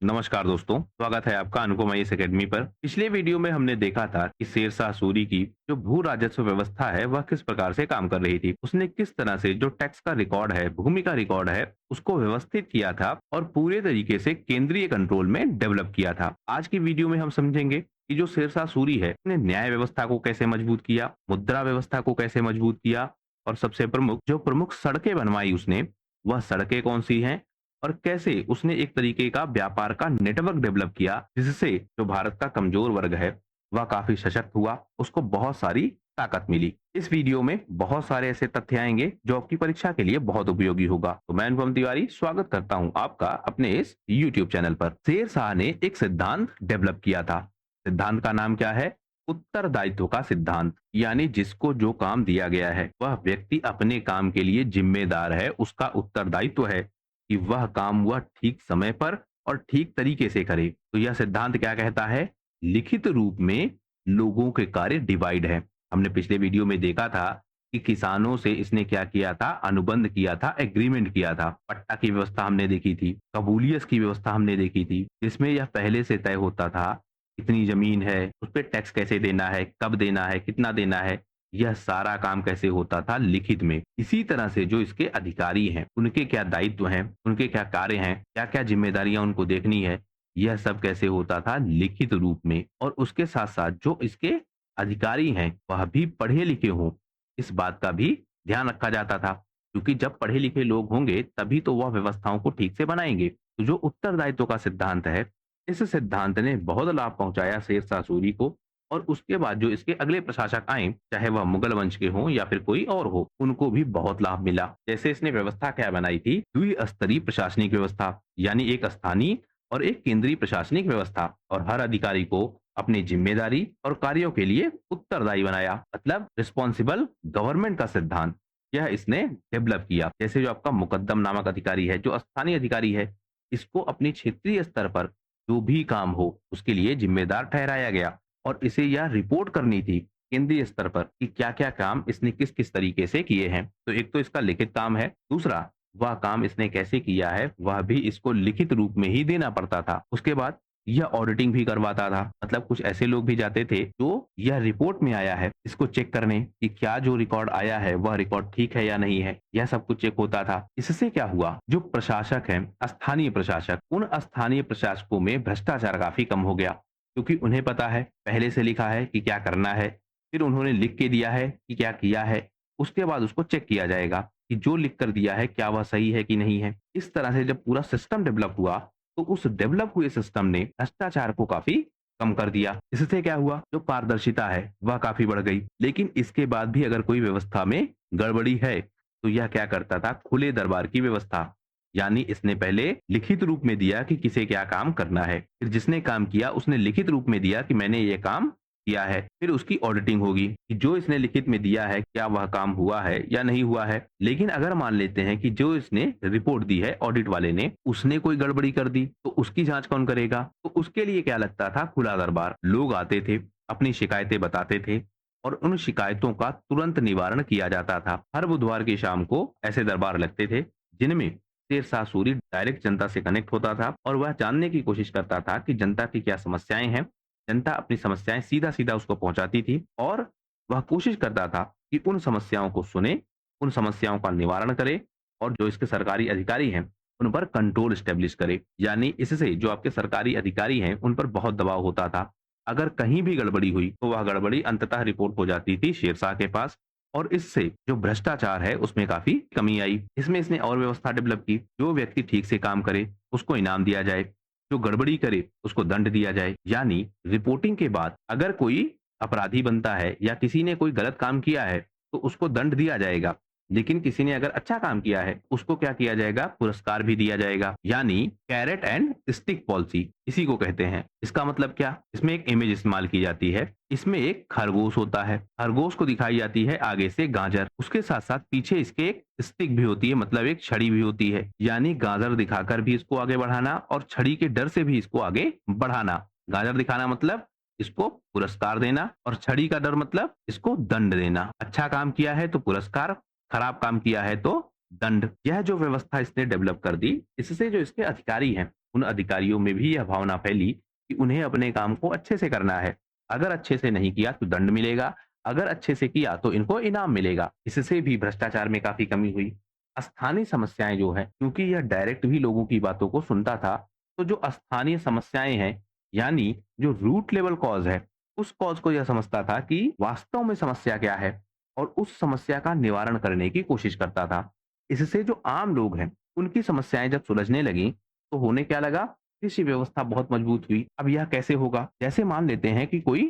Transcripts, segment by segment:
नमस्कार दोस्तों, स्वागत है आपका अनुपम इस एकेडमी पर। पिछले वीडियो में हमने देखा था कि शेरशाह सूरी की जो भू राजस्व व्यवस्था है वह किस प्रकार से काम कर रही थी। उसने किस तरह से जो टैक्स का रिकॉर्ड है, भूमि का रिकॉर्ड है, उसको व्यवस्थित किया था और पूरे तरीके से केंद्रीय कंट्रोल में डेवलप किया था। आज की वीडियो में हम समझेंगे कि जो शेरशाह सूरी है उसने न्याय व्यवस्था को कैसे मजबूत किया, मुद्रा व्यवस्था को कैसे मजबूत किया और सबसे प्रमुख जो प्रमुख सड़कें बनवाई उसने, वह सड़कें कौन सी हैं और कैसे उसने एक तरीके का व्यापार का नेटवर्क डेवलप किया जिससे जो भारत का कमजोर वर्ग है वह काफी सशक्त हुआ, उसको बहुत सारी ताकत मिली। इस वीडियो में बहुत सारे ऐसे तथ्य आएंगे जो आपकी परीक्षा के लिए बहुत उपयोगी होगा। तो मैं अनुपम तिवारी स्वागत करता हूं आपका अपने इस YouTube चैनल पर। शेर शाह ने एक सिद्धांत डेवलप किया था। सिद्धांत का नाम क्या है? उत्तरदायित्व का सिद्धांत। यानी जिसको जो काम दिया गया है वह व्यक्ति अपने काम के लिए जिम्मेदार है, उसका उत्तरदायित्व है कि वह काम वह ठीक समय पर और ठीक तरीके से करे। तो यह सिद्धांत क्या कहता है? लिखित रूप में लोगों के कार्य डिवाइड है। हमने पिछले वीडियो में देखा था कि किसानों से इसने क्या किया था? अनुबंध किया था, एग्रीमेंट किया था। पट्टा की व्यवस्था हमने देखी थी, कबूलियत की व्यवस्था हमने देखी थी, जिसमें यह पहले से तय होता था कितनी जमीन है, उस पर टैक्स कैसे देना है, कब देना है, कितना देना है, यह सारा काम कैसे होता था? लिखित में। इसी तरह से जो इसके अधिकारी हैं उनके क्या दायित्व हैं, उनके क्या कार्य हैं, क्या क्या जिम्मेदारियां उनको देखनी है, यह सब कैसे होता था? लिखित रूप में। और उसके साथ साथ जो इसके अधिकारी हैं वह भी पढ़े लिखे हों, इस बात का भी ध्यान रखा जाता था, क्योंकि जब पढ़े लिखे लोग होंगे तभी तो वह व्यवस्थाओं को ठीक से बनाएंगे। तो जो उत्तरदायित्व का सिद्धांत है, इस सिद्धांत ने बहुत लाभ पहुंचाया शेरशाह सूरी को। और उसके बाद जो इसके अगले प्रशासक आए, चाहे वह मुगल वंश के हों या फिर कोई और हो, उनको भी बहुत लाभ मिला। जैसे इसने व्यवस्था क्या बनाई थी? द्विस्तरीय प्रशासनिक व्यवस्था, यानी एक स्थानीय और एक केंद्रीय प्रशासनिक व्यवस्था, और हर अधिकारी को अपनी जिम्मेदारी और कार्यों के लिए उत्तरदायी बनाया, मतलब रिस्पॉन्सिबल गवर्नमेंट का सिद्धांत यह इसने डेवलप किया। जैसे जो आपका मुकद्दम नामक अधिकारी है, जो स्थानीय अधिकारी है, इसको अपनी क्षेत्रीय स्तर पर जो भी काम हो उसके लिए जिम्मेदार ठहराया गया और इसे यह रिपोर्ट करनी थी केंद्रीय स्तर पर कि क्या-क्या काम इसने किस-किस तरीके से किए हैं। तो एक तो इसका लिखित काम है, दूसरा वह काम इसने कैसे किया है वह भी इसको लिखित रूप में ही देना पड़ता था। उसके बाद यह ऑडिटिंग भी करवाता था, मतलब कुछ ऐसे लोग भी जाते थे जो यह रिपोर्ट में आया है इसको चेक करने कि क्या जो रिकॉर्ड आया है वह रिकॉर्ड ठीक है या नहीं है, यह सब कुछ चेक होता था। इससे क्या हुआ? जो प्रशासक हैं, स्थानीय प्रशासक, उन स्थानीय प्रशासकों में भ्रष्टाचार काफी कम हो गया, क्योंकि उन्हें पता है, पहले से लिखा है कि क्या करना है, फिर उन्होंने लिख के दिया है कि क्या किया है, उसके बाद उसको चेक किया जाएगा कि जो लिख कर दिया है क्या वह सही है कि नहीं है। इस तरह से जब पूरा सिस्टम डेवलप हुआ तो उस डेवलप हुए सिस्टम ने भ्रष्टाचार को काफी कम कर दिया। इससे क्या हुआ? जो पारदर्शिता है वह काफी बढ़ गई। लेकिन इसके बाद भी अगर कोई व्यवस्था में गड़बड़ी है तो यह क्या करता था? खुले दरबार की व्यवस्था, यानी इसने पहले लिखित रूप में दिया कि किसे क्या काम करना है, फिर जिसने काम किया उसने लिखित रूप में दिया कि मैंने ये काम किया है, फिर उसकी ऑडिटिंग होगी कि जो इसने लिखित में दिया है क्या वह काम हुआ है या नहीं हुआ है। लेकिन अगर मान लेते हैं कि जो इसने रिपोर्ट दी है ऑडिट वाले ने, उसने कोई गड़बड़ी कर दी तो उसकी जांच कौन करेगा? तो उसके लिए क्या लगता था? खुला दरबार। लोग आते थे, अपनी शिकायतें बताते थे और उन शिकायतों का तुरंत निवारण किया जाता था। हर बुधवार की शाम को ऐसे दरबार लगते थे जिनमें शेरशाह सूरी डायरेक्ट जनता से कनेक्ट होता था और वह जानने की कोशिश करता था कि जनता की क्या समस्याएं हैं। जनता अपनी समस्याएं सीधा सीधा उसको पहुंचाती थी और वह कोशिश करता था कि उन समस्याओं को सुने, उन समस्याओं का निवारण करे और जो इसके सरकारी अधिकारी हैं उन पर कंट्रोल स्टेब्लिश करे। यानी इससे जो आपके सरकारी अधिकारी हैं उन पर बहुत दबाव होता था। अगर कहीं भी गड़बड़ी हुई तो वह गड़बड़ी अंततः रिपोर्ट हो जाती थी शेरशाह के पास और इससे जो भ्रष्टाचार है उसमें काफी कमी आई। इसमें इसने और व्यवस्था डेवलप की, जो व्यक्ति ठीक से काम करे उसको इनाम दिया जाए, जो गड़बड़ी करे उसको दंड दिया जाए। यानी रिपोर्टिंग के बाद अगर कोई अपराधी बनता है या किसी ने कोई गलत काम किया है तो उसको दंड दिया जाएगा, लेकिन किसी ने अगर अच्छा काम किया है उसको क्या किया जाएगा? पुरस्कार भी दिया जाएगा। यानी कैरेट एंड स्टिक पॉलिसी इसी को कहते हैं। इसका मतलब क्या? इसमें एक इमेज इस्तेमाल की जाती है, इसमें एक खरगोश होता है, खरगोश को दिखाई जाती है आगे से गाजर, उसके साथ साथ पीछे इसके एक स्टिक भी होती है, मतलब एक छड़ी भी होती है। यानी गाजर दिखाकर भी इसको आगे बढ़ाना और छड़ी के डर से भी इसको आगे बढ़ाना। गाजर दिखाना मतलब इसको पुरस्कार देना और छड़ी का डर मतलब इसको दंड देना। अच्छा काम किया है तो पुरस्कार, खराब काम किया है तो दंड। यह जो व्यवस्था इसने डेवलप कर दी, इससे जो इसके अधिकारी हैं उन अधिकारियों में भी यह भावना फैली कि उन्हें अपने काम को अच्छे से करना है। अगर अच्छे से नहीं किया तो दंड मिलेगा, अगर अच्छे से किया तो इनको इनाम मिलेगा। इससे भी भ्रष्टाचार में काफ़ी कमी हुई। स्थानीय समस्याएँ जो हैं, क्योंकि यह डायरेक्ट भी लोगों की बातों को सुनता था, तो जो स्थानीय समस्याएँ हैं, यानी जो रूट लेवल कॉज़ है, उस कॉज़ को यह समझता था कि वास्तव में समस्या क्या है और उस समस्या का निवारण करने की कोशिश करता था। इससे जो आम लोग हैं, उनकी समस्याएँ जब सुलझने लगीं, तो होने क्या लगा? कृषि व्यवस्था बहुत मजबूत हुई। अब यह कैसे होगा? जैसे मान लेते हैं कि कोई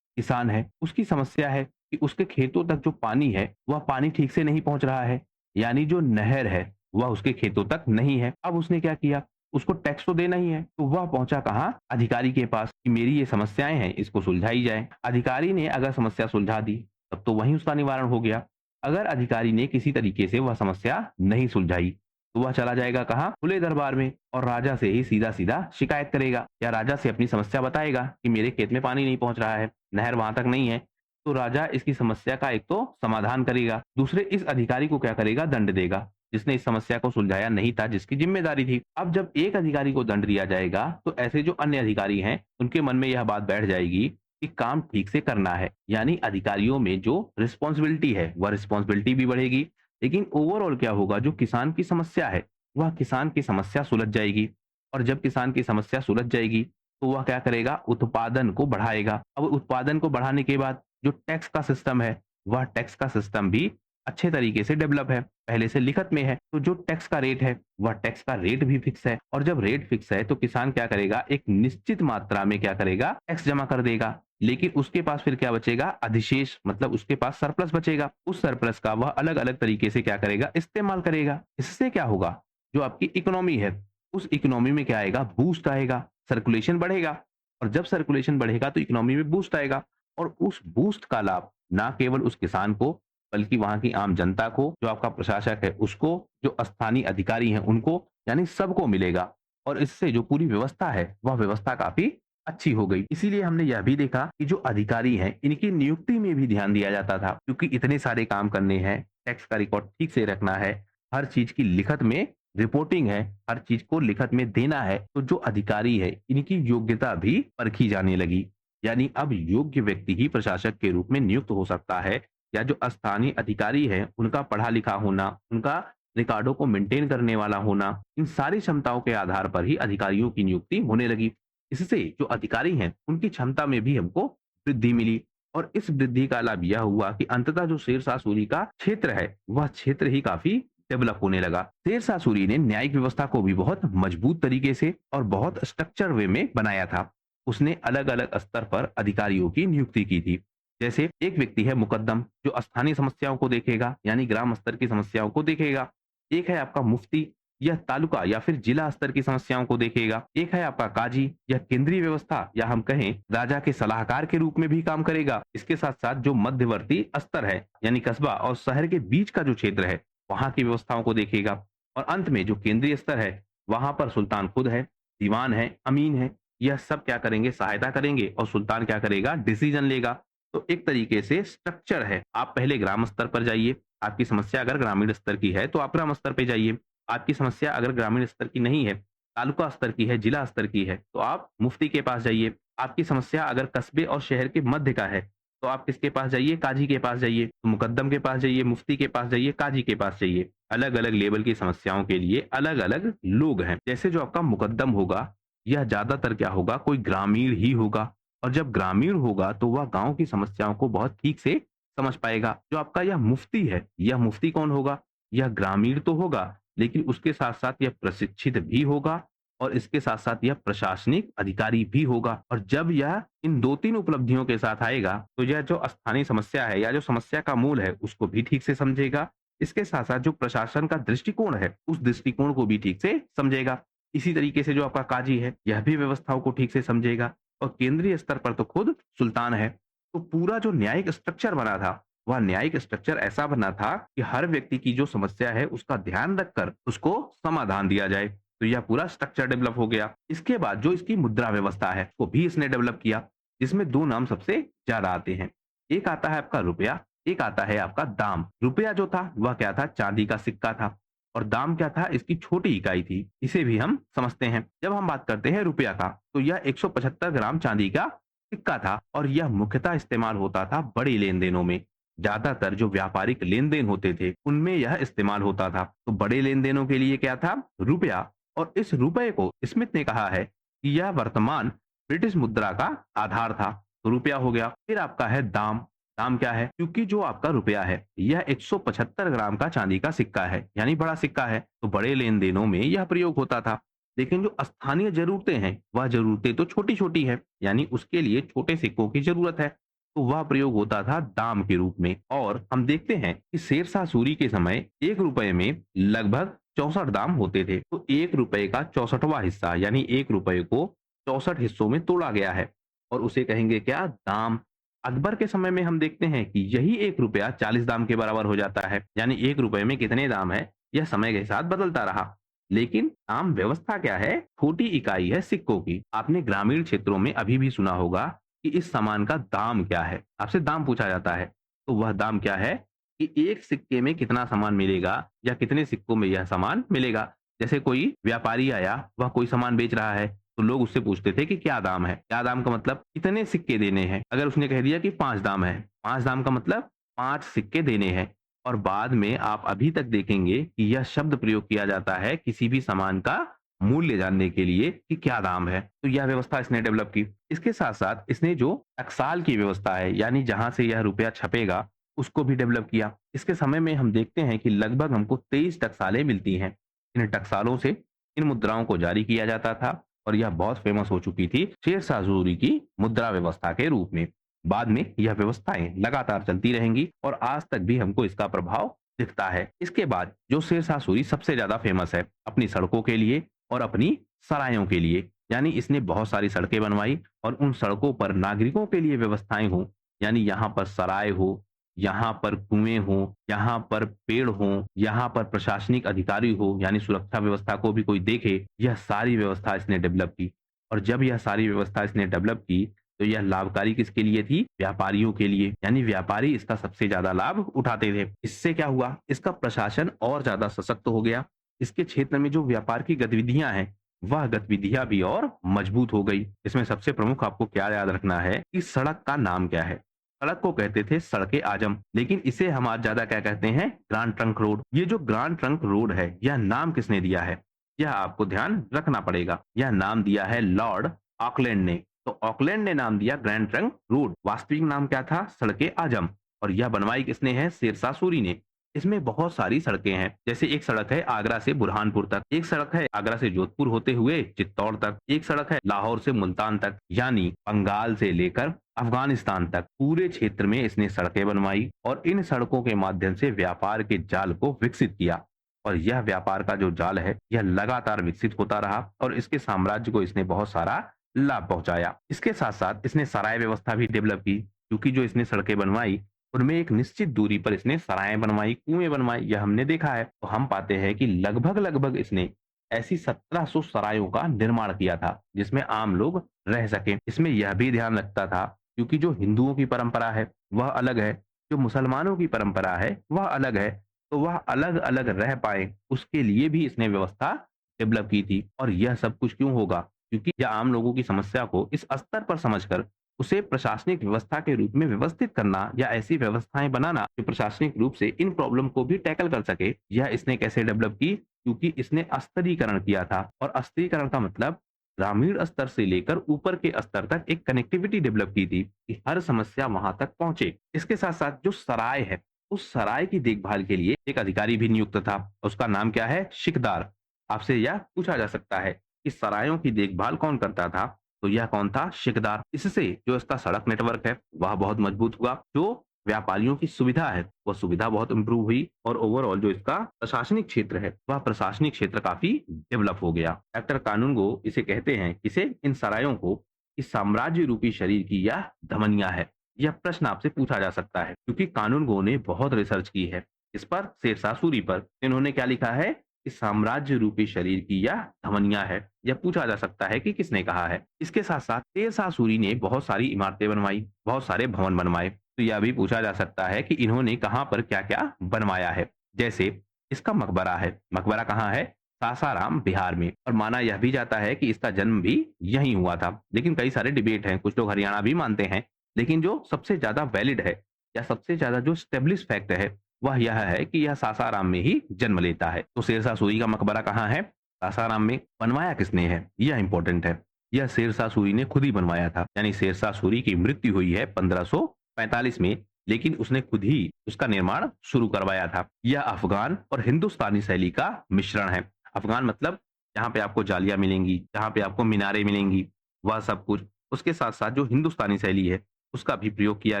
किसान है, उसकी समस्या है कि उसके खेतों तक जो पानी है, वह पानी ठीक से नहीं पहुँच रहा है। यानी जो नहर है, वह उसके खेतों तक नहीं है। अब उसने क्या किया? उसको टैक्स तो देना ही है, तो वह पहुँचा कहाँ? अधिकारी के पास कि मेरी ये समस्याएँ हैं, इसको सुलझाई जाए। अधिकारी ने अगर समस्या सुलझा दी, तब तो वहीं उसका निवारण हो गया। अगर अधिकारी ने किसी तरीके से वह समस्या नहीं सुलझाई, तो वह चला जाएगा कहाँ? खुले दरबार में और राजा से ही सीधा-सीधा शिकायत करेगा या राजा से अपनी समस्या बताएगा कि मेरे खेत में पानी नहीं पहुँच रहा है, नहर वहाँ तक नहीं है। तो राजा इसकी समस्या का एक तो समाधान करेगा, दूसरे इस अधिकारी को क्या करेगा? दंड देगा, जिसने इस समस्या को सुलझाया नहीं था, जिसकी ज़िम्मेदारी थी। अब जब एक अधिकारी को दंड दिया जाएगा, तो ऐसे जो अन्य अधिकारी हैं, उनके मन में यह बात बैठ जाएगी कि काम ठीक से करना है। यानी अधिकारियों में जो रिस्पॉन्सिबिलिटी है, वह रिस्पॉन्सिबिलिटी भी बढ़ेगी। लेकिन ओवरऑल क्या होगा? जो किसान की समस्या है, वह किसान की समस्या सुलझ जाएगी और जब किसान की समस्या सुलझ जाएगी, तो वह क्या करेगा? उत्पादन को बढ़ाएगा। अब उत्पादन को बढ़ाने के बाद जो टैक्स का सिस्टम है, वह टैक्स का सिस्टम भी अच्छे तरीके से डेवलप है, पहले से लिखत में है। तो जो टैक्स का रेट है, वह टैक्स का रेट भी फिक्स है और जब रेट फिक्स है, तो किसान क्या करेगा? एक निश्चित मात्रा में क्या करेगा? टैक्स जमा कर देगा। लेकिन उसके पास फिर क्या बचेगा? अधिशेष, मतलब उसके पास सरप्लस बचेगा। उस सरप्लस का वह अलग-अलग तरीके से क्या करेगा? इस्तेमाल करेगा। इससे क्या होगा? जो आपकी इकोनॉमी है, उस इकोनॉमी में क्या आएगा? बूस्ट आएगा, सर्कुलेशन बढ़ेगा और जब सर्कुलेशन बढ़ेगा तो इकोनॉमी में बूस्ट आएगा और उस बूस्ट का लाभ ना केवल उस किसान को, बल्कि वहाँ की आम जनता को, जो आपका प्रशासक है उसको, जो स्थानीय अधिकारी हैं उनको, यानी सबको मिलेगा और इससे जो पूरी व्यवस्था है, वह व्यवस्था काफ़ी अच्छी हो गई। इसीलिए हमने यह भी देखा कि जो अधिकारी हैं, इनकी नियुक्ति में भी ध्यान दिया जाता था क्योंकि इतने सारे काम करने हैं, टैक्स का रिकॉर्ड ठीक से रखना है, हर चीज़ की लिखत में रिपोर्टिंग है, हर चीज़ को लिखत में देना है, तो जो अधिकारी है, इनकी योग्यता भी परखी जाने लगी। यानी अब योग्य व्यक्ति ही प्रशासक के रूप में नियुक्त हो सकता है या जो स्थानीय अधिकारी है, उनका पढ़ा-लिखा होना, उनका रिकॉर्डों को मेंटेन करने वाला होना, इन सारी क्षमताओं के आधार पर ही अधिकारियों की नियुक्ति होने लगी। इससे जो अधिकारी हैं, उनकी क्षमता में भी हमको वृद्धि मिली और इस वृद्धि का लाभ यह हुआ कि अंततः जो शेरशाह सूरी का क्षेत्र है, वह क्षेत्र ही काफ़ी डेवलप होने लगा। शेरशाह सूरी ने न्यायिक व्यवस्था को भी बहुत मजबूत तरीके से और बहुत स्ट्रक्चर वे में बनाया था। उसने अलग-अलग स्तर पर अधिकारियों की नियुक्ति की थी। जैसे एक व्यक्ति है मुकद्दम, जो स्थानीय समस्याओं को देखेगा, यानी ग्राम स्तर की समस्याओं को देखेगा। एक है आपका मुफ्ती, यह तालुका या फिर जिला स्तर की समस्याओं को देखेगा। एक है आपका काजी, यह केंद्रीय व्यवस्था या हम कहें राजा के सलाहकार के रूप में भी काम करेगा। इसके साथ-साथ जो मध्यवर्ती स्तर है, यानी कस्बा और शहर के बीच का जो क्षेत्र है, वहाँ की व्यवस्थाओं को देखेगा और अंत में जो केंद्रीय स्तर है, वहाँ पर सुल्तान खुद है, दीवान है, अमीन है। यह सब क्या करेंगे? सहायता करेंगे और सुल्तान क्या करेगा? डिसीजन लेगा। तो एक तरीके से स्ट्रक्चर है। आप पहले ग्राम स्तर पर जाइए, आपकी समस्या अगर ग्रामीण स्तर की है, तो आप ग्राम स्तर पे जाइए। आपकी समस्या अगर ग्रामीण स्तर की नहीं है, तालुका स्तर की है, जिला स्तर की है, तो आप मुफ्ती के पास जाइए। आपकी समस्या अगर कस्बे और शहर के मध्य का है, तो आप किसके पास जाइए? काजी के पास जाइए। तो मुकद्दम के पास जाइए, मुफ्ती के पास जाइए, काजी के पास जाइए। अलग-अलग लेवल की समस्याओं के लिए अलग-अलग लोग हैं। जैसे जो आपका मुकद्दम होगा, यह ज़्यादातर क्या होगा? कोई ग्रामीण ही होगा और जब ग्रामीण होगा, तो वह गाँव की समस्याओं को बहुत ठीक से समझ पाएगा। जो आपका यह मुफ्ती है, यह मुफ्ती कौन होगा? यह ग्रामीण तो होगा, लेकिन उसके साथ-साथ यह प्रशिक्षित भी होगा और इसके साथ-साथ यह प्रशासनिक अधिकारी भी होगा और जब यह इन 2-3 उपलब्धियों के साथ आएगा, तो यह जो स्थानीय समस्या है या जो समस्या का मूल है, उसको भी ठीक से समझेगा। इसके साथ-साथ जो प्रशासन का दृष्टिकोण है, उस दृष्टिकोण को भी ठीक से समझेगा। इसी तरीके से जो आपका काजी है, यह भी व्यवस्थाओं को ठीक से समझेगा और केंद्रीय स्तर पर तो खुद सुल्तान है। तो पूरा जो न्यायिक स्ट्रक्चर बना था, वह न्यायिक स्ट्रक्चर ऐसा बना था कि हर व्यक्ति की जो समस्या है उसका ध्यान रखकर उसको समाधान दिया जाए। तो यह पूरा स्ट्रक्चर डेवलप हो गया। इसके बाद जो इसकी मुद्रा व्यवस्था है, वो भी इसने डेवलप किया, जिसमें 2 नाम सबसे ज़्यादा आते हैं। एक आता है आपका रुपया, एक आता है आपका दाम। रुपया जो था, वह क्या था? चांदी का सिक्का था और दाम क्या था, इसकी छोटी इकाई थी। इसे भी हम समझते हैं। जब हम बात करते हैं रुपया का, तो यह 175 ग्राम चांदी का सिक्का था और यह मुख्यतः इस्तेमाल होता था बड़े लेन देनों में। ज्यादातर जो व्यापारिक लेन देन होते थे उनमें यह इस्तेमाल होता था। तो बड़े लेन देनों के लिए क्या था, रुपया। और इस रुपए को स्मिथ ने कहा है कि यह वर्तमान ब्रिटिश मुद्रा का आधार था। तो रुपया हो गया। फिर आपका है दाम। दाम क्या है, क्योंकि जो आपका रुपया है यह 175 ग्राम का चांदी का सिक्का है, यानी बड़ा सिक्का है, तो बड़े लेन देनों में यह प्रयोग होता था। लेकिन जो स्थानीय जरूरतें हैं वह जरूरतें तो छोटी छोटी है, यानी उसके लिए छोटे सिक्कों की जरूरत है, तो वह प्रयोग होता था दाम के रूप में। और हम देखते हैं कि शेरशाह सूरी के समय 1 रुपए में लगभग 64 दाम होते थे। तो 1 रुपए का 64वां हिस्सा, यानी 1 रुपए को 64 हिस्सों में तोड़ा गया है और उसे कहेंगे क्या, दाम। अकबर के समय में हम देखते हैं कि यही 1 रुपया 40 दाम के बराबर हो जाता है, यानी 1 रुपए में कितने दाम है यह समय के साथ बदलता रहा। लेकिन दाम व्यवस्था क्या है, छोटी इकाई है सिक्कों की। आपने ग्रामीण क्षेत्रों में अभी भी सुना होगा कि इस सामान का दाम क्या है, आपसे दाम पूछा जाता है। तो वह दाम क्या है कि एक सिक्के में कितना सामान मिलेगा या कितने सिक्कों में यह सामान मिलेगा। जैसे कोई व्यापारी आया, वह कोई सामान बेच रहा है, तो लोग उससे पूछते थे कि क्या दाम है। क्या दाम का मतलब कितने सिक्के देने हैं। अगर उसने कह दिया कि 5 दाम है, 5 दाम का मतलब 5 सिक्के देने हैं। और बाद में आप अभी तक देखेंगे कि यह शब्द प्रयोग किया जाता है किसी भी सामान का मूल्य जानने के लिए कि क्या दाम है। तो यह व्यवस्था इसने डेवलप की। इसके साथ साथ इसने जो टकसाल की व्यवस्था है, यानी जहां से यह रुपया छपेगा, उसको भी डेवलप किया। इसके समय में हम देखते हैं कि लगभग हमको 23 टकसालें मिलती हैं। इन टकसालों से इन मुद्राओं को जारी किया जाता था और यह बहुत फेमस हो चुकी थी शेरशाह सूरी की मुद्रा व्यवस्था के रूप में। बाद में यह व्यवस्थाएं लगातार चलती रहेंगी और आज तक भी हमको इसका प्रभाव दिखता है। इसके बाद जो शेरशाह सूरी सबसे ज्यादा फेमस है अपनी सड़कों के लिए और अपनी सरायों के लिए, यानी इसने बहुत सारी सड़कें बनवाई और उन सड़कों पर नागरिकों के लिए व्यवस्थाएं हो, यानी यहाँ पर सराय हो, यहाँ पर कुएं हो, यहाँ पर पेड़ हो, यहाँ पर प्रशासनिक अधिकारी हो, यानी सुरक्षा व्यवस्था को भी कोई देखे। यह सारी व्यवस्था इसने डेवलप की। और जब यह सारी व्यवस्था इसने डेवलप की तो यह लाभकारी किसके लिए थी, व्यापारियों के लिए, यानी व्यापारी इसका सबसे ज्यादा लाभ उठाते थे। इससे क्या हुआ, इसका प्रशासन और ज्यादा सशक्त हो गया। इसके क्षेत्र में जो व्यापार की गतिविधियां हैं वह गतिविधियां भी और मजबूत हो गई। इसमें सबसे प्रमुख आपको क्या याद रखना है कि सड़क का नाम क्या है। सड़क को कहते थे सड़के आजम, लेकिन इसे हम आज ज्यादा क्या कहते हैं, ग्रांड ट्रंक रोड। ये जो ग्रांड ट्रंक रोड है यह नाम किसने दिया है, यह आपको ध्यान रखना पड़ेगा। यह नाम दिया है लॉर्ड ऑकलैंड ने। तो ऑकलैंड ने नाम दिया ग्रैंड ट्रंक रोड। वास्तविक नाम क्या था, सड़के आजम। और यह बनवाई किसने है, शेरशाह सूरी ने। इसमें बहुत सारी सड़कें हैं। जैसे एक सड़क है आगरा से बुरहानपुर तक, एक सड़क है आगरा से जोधपुर होते हुए चित्तौड़ तक, एक सड़क है लाहौर से मुल्तान तक, यानी बंगाल से लेकर अफगानिस्तान तक पूरे क्षेत्र में इसने सड़कें बनवाई और इन सड़कों के माध्यम से व्यापार के जाल को विकसित किया। और यह व्यापार का जो जाल है यह लगातार विकसित होता रहा और इसके साम्राज्य को इसने बहुत सारा लाभ पहुंचाया। इसके साथ साथ इसने सराय व्यवस्था भी डेवलप की, क्योंकि जो इसने सड़कें बनवाई उनमें एक निश्चित दूरी पर इसने सराय बनवाई, कुएं बनवाई, यह हमने देखा है। तो हम पाते हैं कि लगभग लगभग इसने ऐसी 1700 सरायों का निर्माण किया था जिसमें आम लोग रह सके। इसमें यह भी ध्यान रखता था क्योंकि जो हिंदुओं की परंपरा है वह अलग है, जो मुसलमानों की परंपरा है वह अलग है, तो वह अलग अलग रह पाए उसके लिए भी इसने व्यवस्था डेवलप की थी। और यह सब कुछ क्यों होगा, क्योंकि यह आम लोगों की समस्या को इस स्तर पर समझकर उसे प्रशासनिक व्यवस्था के रूप में व्यवस्थित करना या ऐसी व्यवस्थाएं बनाना जो प्रशासनिक रूप से इन प्रॉब्लम को भी टैकल कर सके, यह इसने कैसे डेवलप की, क्योंकि इसने स्तरीकरण किया था। और स्तरीकरण का मतलब ग्रामीण स्तर से लेकर ऊपर के स्तर तक एक कनेक्टिविटी डेवलप की थी कि हर समस्या वहां तक पहुंचे। इसके साथ साथ जो सराय है उस सराय की देखभाल के लिए एक अधिकारी भी नियुक्त था, उसका नाम क्या है, शिकदार। आपसे यह पूछा जा सकता है कि सरायों की देखभाल कौन करता था, तो यह कौन था, शिकदार। इससे जो इसका सड़क नेटवर्क है वह बहुत मजबूत हुआ, जो व्यापारियों की सुविधा है वह सुविधा बहुत इंप्रूव हुई और ओवरऑल जो इसका प्रशासनिक क्षेत्र है वह प्रशासनिक क्षेत्र काफी डेवलप हो गया। डॉक्टर कानूनगो इसे कहते हैं, इसे इन सरायों को इस साम्राज्य रूपी शरीर की यह धमनियां है। यह प्रश्न आपसे पूछा जा सकता है क्योंकि कानूनगो ने बहुत रिसर्च की है इस पर, शेरशाह सूरी पर। इन्होंने क्या लिखा है, इस साम्राज्य रूपी शरीर की यह धमनियां है। यह पूछा जा सकता है कि किसने कहा है। इसके साथ साथ शेरशाह सूरी ने बहुत सारी इमारतें बनवाई, बहुत सारे भवन बनवाए, तो यह भी पूछा जा सकता है कि इन्होंने कहां पर क्या क्या बनवाया है। जैसे इसका मकबरा है। मकबरा कहाँ है? सासाराम, बिहार में। और माना यह भी जाता है कि इसका जन्म भी यहीं हुआ था। लेकिन कई सारे डिबेट हैं, कुछ लोग हरियाणा भी मानते हैं। लेकिन जो सबसे ज्यादा वैलिड है या सबसे ज्यादा जो स्टेब्लिश फैक्ट है वह यह है कि यह सासाराम में ही जन्म लेता है। तो शेरशाह सूरी का मकबरा कहाँ है? सासाराम में। बनवाया किसने है? यह इंपॉर्टेंट है। यह शेरशाह सूरी ने खुद ही बनवाया था। यानी शेरशाह सूरी की मृत्यु हुई है 1545 में, लेकिन उसने खुद ही उसका निर्माण शुरू करवाया था। यह अफगान और हिंदुस्तानी शैली का मिश्रण है। अफगान मतलब जहाँ पे आपको जालियां मिलेंगी, जहाँ पे आपको मीनारें मिलेंगी, वह सब कुछ। उसके साथ साथ जो हिंदुस्तानी शैली है उसका भी प्रयोग किया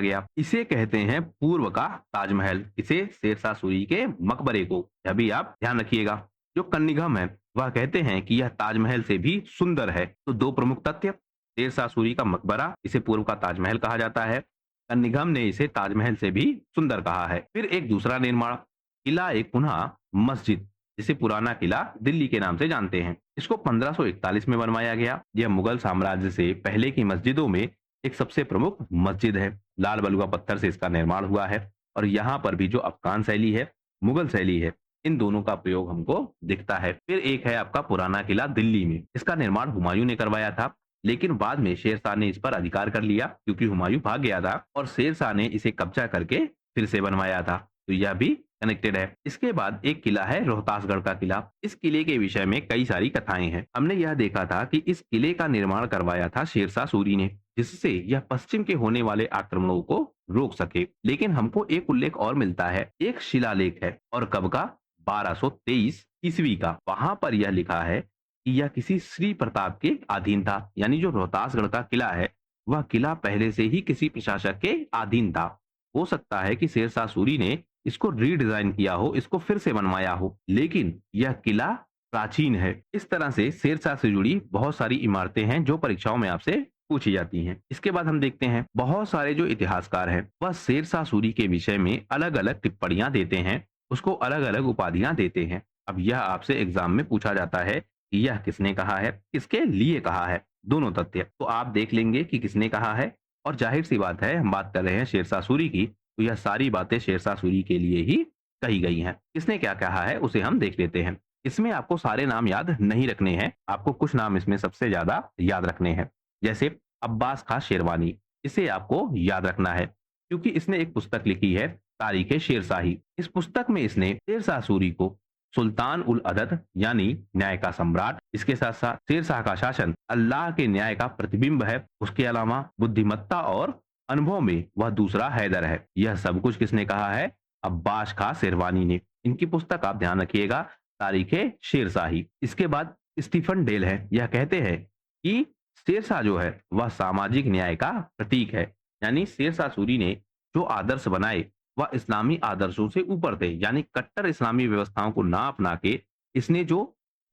गया। इसे कहते हैं पूर्व का ताजमहल। इसे शेरशाह सूरी के मकबरे को, यह भी आप ध्यान रखिएगा। जो कन्निगम है वह कहते हैं कि यह ताजमहल से भी सुंदर है। तो दो प्रमुख तथ्य, शेरशाह सूरी का मकबरा इसे पूर्व का ताजमहल कहा जाता है, कन्निगम ने इसे ताजमहल से भी सुंदर कहा है। फिर एक दूसरा निर्माण, किला एक पुनः मस्जिद, जिसे पुराना किला दिल्ली के नाम से जानते हैं। इसको 1541 में बनवाया गया। यह मुगल साम्राज्य से पहले की मस्जिदों में एक सबसे प्रमुख मस्जिद है। लाल बलुआ पत्थर से इसका निर्माण हुआ है। और यहाँ पर भी जो अफगान शैली है, मुगल शैली है, इन दोनों का प्रयोग हमको दिखता है। फिर एक है आपका पुराना किला दिल्ली में। इसका निर्माण हुमायूं ने करवाया था, लेकिन बाद में शेरशाह ने इस पर अधिकार कर लिया क्योंकि हुमायूं भाग गया था और शेरशाह ने इसे कब्जा करके फिर से बनवाया था। तो यह भी कनेक्टेड है। इसके बाद एक किला है रोहतासगढ़ का किला। इस किले के विषय में कई सारी कथाएं हैं। हमने यह देखा था कि इस किले का निर्माण करवाया था शेरशाह सूरी ने, जिससे यह पश्चिम के होने वाले आक्रमणों को रोक सके। लेकिन हमको एक उल्लेख और मिलता है, एक शिलालेख है, और कब का? 1223 ईस्वी का। वहां पर यह लिखा है कि यह किसी श्री प्रताप के अधीन था। यानी जो रोहतासगढ़ का किला है वह किला पहले से ही किसी प्रशासक के अधीन था। हो सकता है कि शेरशाह सूरी ने इसको रीडिजाइन किया हो, इसको फिर से बनवाया हो, लेकिन यह किला प्राचीन है। इस तरह से शेरशाह से जुड़ी बहुत सारी इमारतें हैं जो परीक्षाओं में आपसे पूछी जाती हैं। इसके बाद हम देखते हैं बहुत सारे जो इतिहासकार हैं वह शेरशाह सूरी के विषय में अलग अलग टिप्पणियां देते हैं, उसको अलग अलग उपाधियां देते हैं। अब यह आपसे एग्जाम में पूछा जाता है कि यह किसने कहा है, किसके लिए कहा है, दोनों तथ्य। तो आप देख लेंगे कि किसने कहा है, और जाहिर सी बात है हम बात कर रहे हैं शेरशाह सूरी की, तो यह सारी बातें शेरशाह सूरी के लिए ही कही गई हैं। किसने क्या कहा है उसे हम देख लेते हैं। इसमें आपको सारे नाम याद नहीं रखने हैं, आपको कुछ नाम इसमें सबसे ज्यादा याद रखने हैं। जैसे अब्बास खां शेरवानी, इसे आपको याद रखना है क्योंकि इसने एक पुस्तक लिखी है तारीख शेरशाही। इस पुस्तक में इसने शेरशाह सूरी को सुल्तान उल अदद यानी न्याय का सम्राट, इसके साथ साथ शेरशाह का शासन अल्लाह के न्याय का प्रतिबिंब है, उसके अलावा बुद्धिमत्ता और अनुभव में वह दूसरा हैदर है। यह सब कुछ किसने कहा है? अब्बास खां शेरवानी ने। इनकी पुस्तक आप ध्यान रखिएगा, तारीख शेरशाही। इसके बाद स्टीफन डेल है, यह कहते हैं कि शेरशाह जो है वह सामाजिक न्याय का प्रतीक है। यानी शेरशाह सूरी ने जो आदर्श बनाए वह इस्लामी आदर्शों से ऊपर थे। यानी कट्टर इस्लामी व्यवस्थाओं को ना अपना के इसने जो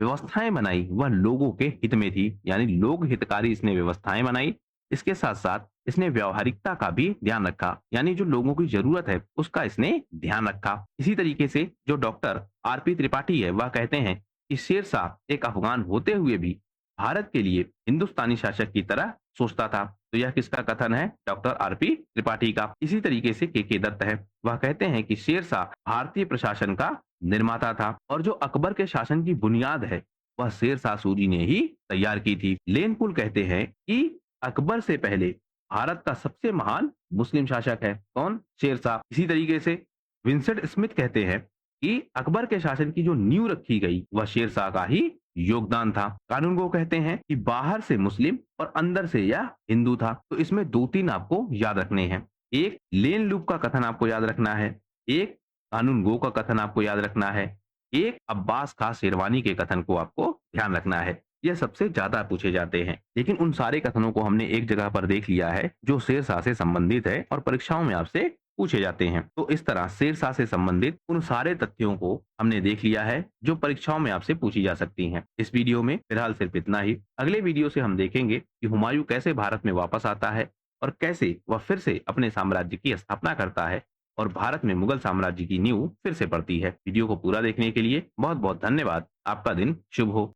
व्यवस्थाएं बनाई वह लोगों के हित में थी। यानी लोग हितकारी इसने व्यवस्थाएं बनाई। इसके साथ साथ इसने व्यावहारिकता का भी ध्यान रखा, यानी जो लोगों की जरूरत है उसका इसने ध्यान रखा। इसी तरीके से जो डॉक्टर आरपी त्रिपाठी है वह कहते हैं कि शेरशाह एक अफगान होते हुए भी भारत के लिए हिंदुस्तानी शासक की तरह सोचता था। तो यह किसका कथन है? डॉक्टर आरपी त्रिपाठी का। इसी तरीके से के दत्त है, वह कहते हैं कि शेरशाह भारतीय प्रशासन का निर्माता था और जो अकबर के शासन की बुनियाद है वह शेरशाह सूरी ने ही तैयार की थी। लेनपुल कहते हैं कि अकबर से पहले भारत का सबसे महान मुस्लिम शासक है कौन? शेरशाह। इसी तरीके से विंसेंट स्मिथ कहते हैं कि अकबर के शासन की जो नींव रखी गई वह शेरशाह का ही योगदान था। कानून को कहते हैं कि बाहर से मुस्लिम और अंदर से यह हिंदू था। तो इसमें दो तीन आपको याद रखने हैं। एक लेन लूप का कथन आपको याद रखना है, एक कानून गो का कथन आपको याद रखना है, एक अब्बास खां शेरवानी के कथन को आपको ध्यान रखना है। यह सबसे ज्यादा पूछे जाते हैं, लेकिन उन सारे कथनों को हमने एक जगह पर देख लिया है जो शेरशाह से संबंधित है और परीक्षाओं में आपसे पूछे जाते हैं। तो इस तरह शेरशाह से संबंधित उन सारे तथ्यों को हमने देख लिया है जो परीक्षाओं में आपसे पूछी जा सकती हैं। इस वीडियो में फिलहाल सिर्फ इतना ही। अगले वीडियो से हम देखेंगे कि हुमायूं कैसे भारत में वापस आता है और कैसे वह फिर से अपने साम्राज्य की स्थापना करता है और भारत में मुगल साम्राज्य की नींव फिर से पड़ती है। वीडियो को पूरा देखने के लिए बहुत बहुत धन्यवाद। आपका दिन शुभ हो।